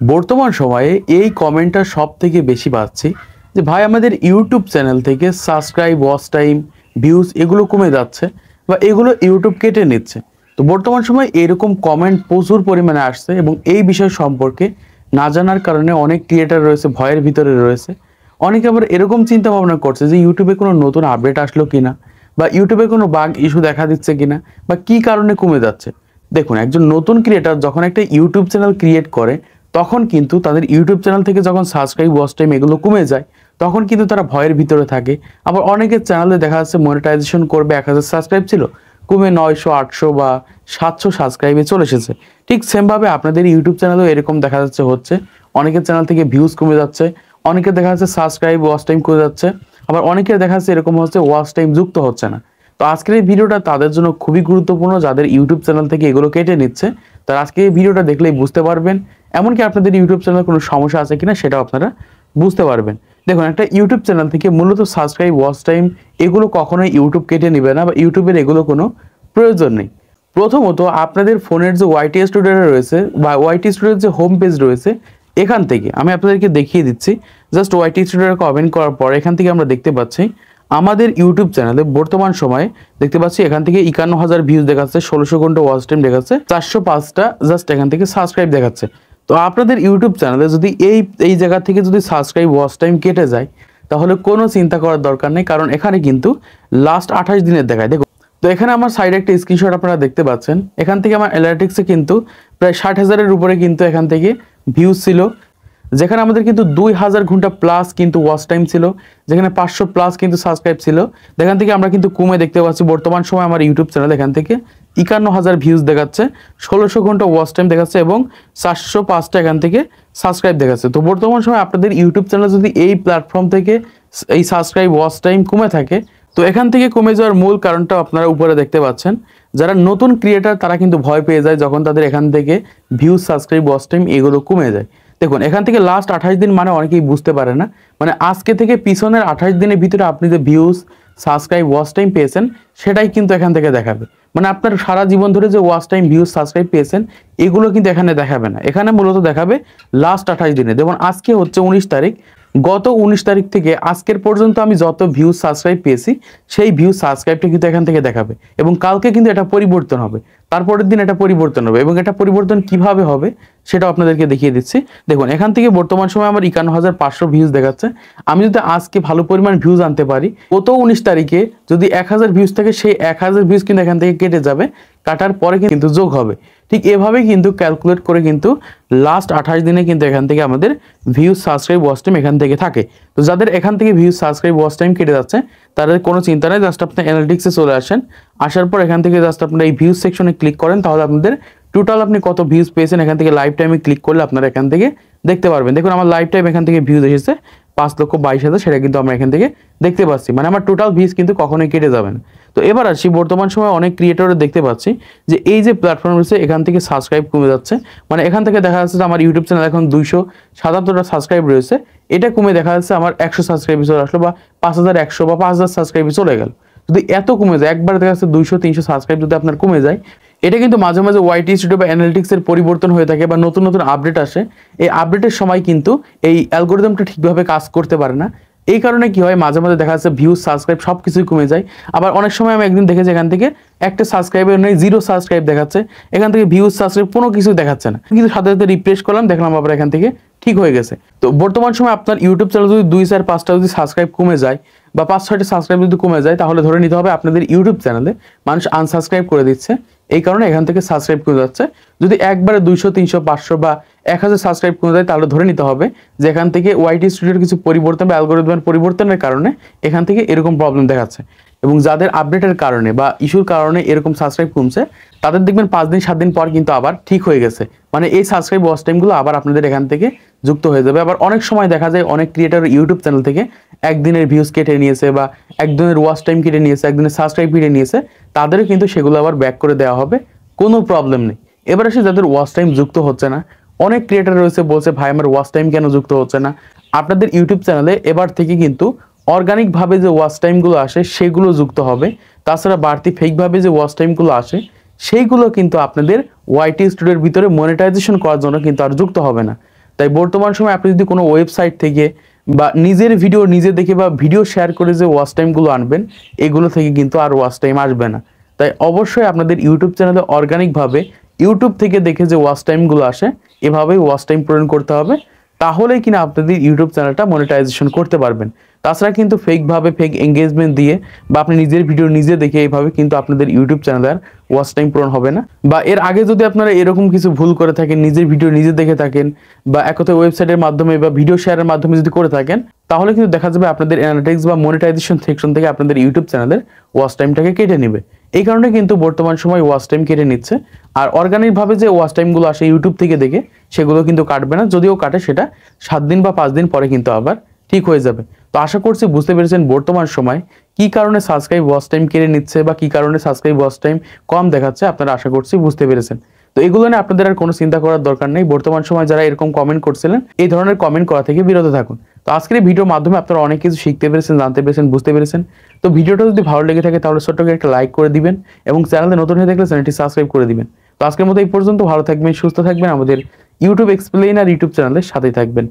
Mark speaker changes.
Speaker 1: বর্তমান সময়ে এই কমেন্টটা সবথেকে বেশি পাচ্ছি যে ভাই আমাদের ইউটিউব চ্যানেল থেকে সাবস্ক্রাইব, ওয়াচ টাইম, ভিউজ এগুলো কমে যাচ্ছে বা এগুলো ইউটিউব কেটে নিচ্ছে। তো বর্তমান সময়ে এরকম কমেন্ট প্রচুর পরিমাণে আসছে এবং এই বিষয় সম্পর্কে না জানার কারণে অনেক ক্রিয়েটার রয়েছে ভয়ের ভিতরে রয়েছে। অনেকে আবার এরকম চিন্তা ভাবনা করছে যে ইউটিউবে কোনো নতুন আপডেট আসলো কিনা বা ইউটিউবে কোনো বাগ ইস্যু দেখা দিচ্ছে কিনা বা কী কারণে কমে যাচ্ছে। দেখুন, একজন নতুন ক্রিয়েটার যখন একটা ইউটিউব চ্যানেল ক্রিয়েট করে তখন কিন্তু তাদের ইউটিউব চ্যানেল থেকে যখন সাবস্ক্রাইব, ওয়াচ টাইম এগুলো কমে যায় তখন কিন্তু তারা ভয়ের ভিতরে থাকে। আবার অনেকের চ্যানেলে দেখা যাচ্ছে মনিটাইজেশন করবে, 1000 সাবস্ক্রাইব ছিল কমে 900, 800 বা 700 সাবস্ক্রাইবে চলে এসেছে। ঠিক সেমভাবে আপনাদের ইউটিউব চ্যানেলেও এরকম দেখা যাচ্ছে হচ্ছে। অনেকের চ্যানেল থেকে ভিউজ কমে যাচ্ছে, অনেকের দেখা যাচ্ছে সাবস্ক্রাইব, ওয়াচ টাইম কমে যাচ্ছে, আবার অনেকের দেখা যাচ্ছে এরকম হচ্ছে ওয়াচ টাইম যুক্ত হচ্ছে না। তো আজকের এই ভিডিওটা তাদের জন্য খুবই গুরুত্বপূর্ণ যাদের ইউটিউব চ্যানেল থেকে এগুলো কেটে নিচ্ছে। তার আজকে এই ভিডিওটা দেখলেই বুঝতে পারবেন, এমনকি আপনাদের ইউটিউব চ্যানেলে কোনো সমস্যা আছে কিনা সেটাও আপনারা বুঝতে পারবেন। দেখুন, একটা ইউটিউব চ্যানেল থেকে মূলত সাবস্ক্রাইব, ওয়াচ টাইম এগুলো কখনোই ইউটিউব কেটে নেবে না বা ইউটিউবের এগুলো কোনো প্রয়োজন নেই। প্রথমত আপনাদের ফোনের যে ওয়াইটি স্টুডিও রয়েছে বা ওয়াইটি স্টুডিওর যে হোম পেজ রয়েছে এখান থেকে আমি আপনাদেরকে দেখিয়ে দিচ্ছি। জাস্ট ওয়াইটি স্টুডিওকে ওপেন করার পর এখান থেকে আমরা দেখতে পাচ্ছি আমাদের ইউটিউব চ্যানেলে বর্তমান সময়ে দেখতে পাচ্ছি এখান থেকে 51,000 ভিউজ দেখাচ্ছে, 1600 ঘন্টা ওয়াচ টাইম দেখাচ্ছে, 405টা জাস্ট এখান থেকে সাবস্ক্রাইব দেখাচ্ছে। তো আপনাদের ইউটিউব চ্যানেলে যদি এই জায়গা থেকে যদি সাবস্ক্রাইব, ওয়াচ টাইম কেটে যায় তাহলে কোনো চিন্তা করার দরকার নেই, কারণ এখানে কিন্তু লাস্ট 28 দিনের দেখায়। দেখুন, তো এখানে আমার সাইডে একটা স্ক্রিনশট আপনারা দেখতে পাচ্ছেন। এখান থেকে আমার অ্যানালিটিক্সে কিন্তু প্রায় 60,000-এর উপরে কিন্তু এখান থেকে ভিউজ ছিল, যেখানে আমাদের কিন্তু 2000 ঘন্টা প্লাস কিন্তু ওয়াচ টাইম ছিল, যেখানে 500 প্লাস কিন্তু সাবস্ক্রাইব ছিল। এখান থেকে আমরা কিন্তু কমে দেখতে পাচ্ছি বর্তমান সময় আমার ইউটিউব চ্যানেল এখান থেকে 51,000 ভিউজ দেখাচ্ছে, 1600 ঘন্টা ওয়াচ টাইম দেখাচ্ছে এবং 405টা এখান থেকে সাবস্ক্রাইব দেখাচ্ছে। তো বর্তমান সময় আপনাদের ইউটিউব চ্যানেল যদি এই প্ল্যাটফর্ম থেকে এই সাবস্ক্রাইব, ওয়াচ টাইম কমে থাকে, তো এখান থেকে কমে যাওয়ার মূল কারণটা আপনারা উপরে দেখতে পাচ্ছেন। যারা নতুন ক্রিয়েটার তারা কিন্তু ভয় পেয়ে যায় যখন তাদের এখান থেকে ভিউজ, সাবস্ক্রাইব, ওয়াচ টাইম এগুলো কমে যায়। দেখুন, এখান থেকে লাস্ট 28 দিন মানে অনেকেই বুঝতে পারে না, মানে আজকে থেকে পিছনের 28 দিনের ভিতরে আপনি যে ভিউজ, সাবস্ক্রাইব, ওয়াচ টাইম পেয়েছেন সেটাই কিন্তু এখান থেকে দেখাবে। মানে আপনার সারা জীবন ধরে যে ওয়াচ টাইম, ভিউজ, সাবস্ক্রাইব পেয়েছেন এগুলো কিন্তু এখানে দেখাবে না, এখানে মূলত দেখাবে লাস্ট 28 দিনে। যেমন আজকে হচ্ছে 19 তারিখ, গত 19 তারিখ থেকে আজকের পর্যন্ত আমি যত ভিউজ, সাবস্ক্রাইব পেয়েছি সেই ভিউজ, সাবস্ক্রাইবটা কিন্তু এখান থেকে দেখাবে এবং কালকে কিন্তু এটা পরিবর্তন হবে, তারপরের দিন এটা পরিবর্তন হবে এবং এটা পরিবর্তন কিভাবে হবে সেটাও আপনাদেরকে দেখিয়ে দিচ্ছি। দেখুন, এখান থেকে বর্তমান সময় আমার 51,500 ভিউজ দেখাচ্ছে। আমি যদি আজকে ভালো পরিমাণ ভিউজ আনতে পারি, গত 19 তারিখে যদি 1000 ভিউজ থাকে সেই 1000 ভিউজ কিন্তু এখান থেকে কেটে যাবে, কাটার পরে কিন্তু যোগ হবে। ঠিক এভাবেই কিন্তু ক্যালকুলেট করে কিন্তু লাস্ট 28 দিনে কিন্তু এখান থেকে আমাদের ভিউজ, সাবস্ক্রাইব, ওয়াচ টাইম এখান থেকে থাকে। তো যাদের এখান থেকে ভিউজ, সাবস্ক্রাইব, ওয়াচ টাইম কেটে যাচ্ছে তাদের কোনো চিন্তা নেই, জাস্ট আপনি অ্যানালিটিক্সে চলে আসেন, আসার পর এখান থেকে জাস্ট আপনারা এই ভিউজ সেকশনে ক্লিক করেন, তাহলে আপনাদের টোটাল আপনি কত ভিউজ পেয়েছেন এখান থেকে লাইফ টাইমে ক্লিক করলে আপনারা এখান থেকে দেখতে পারবেন। দেখুন, আমার লাইফ টাইম এখান থেকে ভিউজ এসেছে 5,22,000, সেটা কিন্তু আমরা এখান থেকে দেখতে পাচ্ছি, মানে আমার টোটাল ভিউজ কিন্তু কখনোই কেটে যাবে না। তো এবার আসি, বর্তমান সময় অনেক ক্রিয়েটর দেখতে পাচ্ছি যে এই যে প্ল্যাটফর্ম রয়েছে এখান থেকে সাবস্ক্রাইব কমে যাচ্ছে, মানে এখান থেকে দেখা যাচ্ছে যে আমার ইউটিউব চ্যানেল এখন 277টা সাবস্ক্রাইব রয়েছে, এটা কমে দেখা যাচ্ছে আমার 100 সাবস্ক্রাইবে চলে আসলো বা 5100 বা 5000 সাবস্ক্রাইবে চলে গেল। যদি এত কমে যায়, একবার দেখা যাচ্ছে 200-300 সাবস্ক্রাইব যদি আপনার কমে যায়, এটা কিন্তু মাঝে মাঝে ওয়াইটি স্টুডিও বা অ্যানালিটিক্সের পরিবর্তন হয়ে থাকে বা নতুন নতুন আপডেট আসে। এই আপডেটের সময় কিন্তু এই অ্যালগোরিদমটা ঠিকভাবে কাজ করতে পারে না। এই কারণে কি হয়, মাঝে মাঝে দেখা যাচ্ছে ভিউজ, সাবস্ক্রাইব সব কিছুই কমে যায়। আবার অনেক সময় আমি একদিন দেখেছি এখান থেকে একটা সাবস্ক্রাইবার নেই, 0 সাবস্ক্রাইব দেখাচ্ছে, এখান থেকে ভিউজ, সাবস্ক্রাইব কোনো কিছু দেখাচ্ছে না, কিন্তু সাথে সাথে রিফ্রেশ করলাম, দেখলাম আবার এখান থেকে ঠিক হয়ে গেছে। তো বর্তমান সময় আপনার ইউটিউব চ্যানেল যদি 2-4-5টা যদি সাবস্ক্রাইব কমে যায় বা 5-6টা সাবস্ক্রাইব যদি কমে যায়, তাহলে ধরে নিতে হবে আপনাদের ইউটিউব চ্যানেলে মানুষ আনসাবস্ক্রাইব করে দিচ্ছে, এই কারণে এখান থেকে সাবস্ক্রাইব কমে যাচ্ছে। যদি একবারে 200, 300, 500 বা 1000 সাবস্ক্রাইব কমে যায় তাহলে ধরে নিতে হবে যে এখান থেকে ওয়াইটি স্টুডিওর কিছু পরিবর্তন বা অ্যালগোরিদমের পরিবর্তনের কারণে এখান থেকে এরকম প্রবলেম দেখাচ্ছে। এবং যাদের আপডেটের কারণে বা ইস্যুর কারণে এরকম সাবস্ক্রাইব কমছে তাদের দেখবেন 5 দিন 7 দিন পর কিন্তু আবার ঠিক হয়ে গেছে, মানে এই সাবস্ক্রাইব, ওয়াচ টাইমগুলো আবার আপনাদের এখান থেকে যুক্ত হয়ে যাবে। আবার অনেক সময় দেখা যায় অনেক ক্রিয়েটর ইউটিউব চ্যানেল থেকে একদিনের ভিউজ কেটে নিয়েছে বা একদিনের ওয়াচ টাইম কেটে নিয়েছে, একদিনের সাবস্ক্রাইব কেটে নিয়েছে, তাদেরও কিন্তু সেগুলো আবার ব্যাক করে দেওয়া হবে, কোনো প্রবলেম নেই। এবার আসে যাদের ওয়াচ টাইম যুক্ত হচ্ছে না, অনেক ক্রিয়েটর রয়েছে বলছে ভাই আমার ওয়াচ টাইম কেন যুক্ত হচ্ছে না। আপনাদের ইউটিউব চ্যানেলে এবার থেকে কিন্তু অর্গানিকভাবে যে ওয়াচ টাইমগুলো আসে সেগুলো যুক্ত হবে, তাছাড়া বাড়তি ফেকভাবে যে ওয়াচ টাইমগুলো আসে সেইগুলো কিন্তু আপনাদের ওয়াইটি স্টুডিওর ভিতরে মনিটাইজেশন করার জন্য কিন্তু আর যুক্ত হবে না। তো তাই বর্তমান সময় আপনি যদি কোনো ওয়েবসাইট থেকে বা নিজের ভিডিও নিজে দেখে বা ভিডিও শেয়ার করে যে ওয়াচ টাইমগুলো আনবেন, এগুলো থেকে কিন্তু আর ওয়াচ টাইম আসবে না। তাই অবশ্যই আপনাদের ইউটিউব চ্যানেলে অর্গানিকভাবে ইউটিউব থেকে দেখে যে ওয়াচ টাইমগুলো আসে, এভাবেই ওয়াচ টাইম পূরণ করতে হবে। তাহলেই কিনা আপনাদের ইউটিউব চ্যানেলটা মনিটাইজেশন করতে পারবেন। তাছাড়া কিন্তু ফেকভাবে ফেক এঙ্গেজমেন্ট দিয়ে বা আপনি নিজের ভিডিও নিজে দেখে এইভাবে কিন্তু আপনাদের ইউটিউব চ্যানেলের ওয়াচ টাইম পূরণ হবে না। বা এর আগে যদি আপনারা এরকম কিছু ভুল করে থাকেন, নিজের ভিডিও নিজে দেখে থাকেন বা একথা ওয়েবসাইটের মাধ্যমে বা ভিডিও শেয়ারের মাধ্যমে যদি করে থাকেন, তাহলে কিন্তু দেখা যাবে আপনাদের অ্যানালিটিক্স বা মনিটাইজেশন সেকশন থেকে আপনাদের ইউটিউব চ্যানেলের ওয়াচ টাইমটাকে কেটে নেবে। এই কারণে কিন্তু বর্তমান সময় ওয়াচ টাইম কেটে নিচ্ছে। আর অর্গানিকভাবে যে ওয়াচ টাইমগুলো আসে ইউটিউব থেকে দেখে, সেগুলো কিন্তু কাটবে না। যদিও কাটে সেটা 7 দিন বা 5 দিন পরে কিন্তু আবার ঠিক হয়ে যাবে। তো আশা করছি বুঝতে পেরেছেন বর্তমান সময় কি কারণে সাবস্ক্রাইব ওয়াচ টাইম কেড়ে নিচ্ছে বা কি কারণে সাবস্ক্রাইব ওয়াচ টাইম কম দেখাচ্ছে, আপনারা আশা করছি বুঝতে পেরেছেন। তো এগুলো নিয়ে আপনাদের আর কোনো চিন্তা করার দরকার নেই। বর্তমান সময় যারা এরকম কমেন্ট করছিলেন, এই ধরনের কমেন্ট করা থেকে বিরত থাকুন। তো আজকের এই ভিডিওর মাধ্যমে আপনারা অনেক কিছু শিখতে পেরেছেন, জানতে পেরেছেন, বুঝতে পেরেছেন। তো ভিডিওটা যদি ভালো লেগে থাকে তাহলে ছোট্ট করে একটা লাইক করে দিবেন এবং চ্যানেলে নতুন হয়ে থাকলে চ্যানেলটি সাবস্ক্রাইব করে দিবেন। তো আজকের মতো এই পর্যন্ত। ভালো থাকবেন, সুস্থ থাকবেন, আমাদের ইউটিউব এক্সপ্লেইনার ইউটিউব চ্যানেলের সাথেই থাকবেন।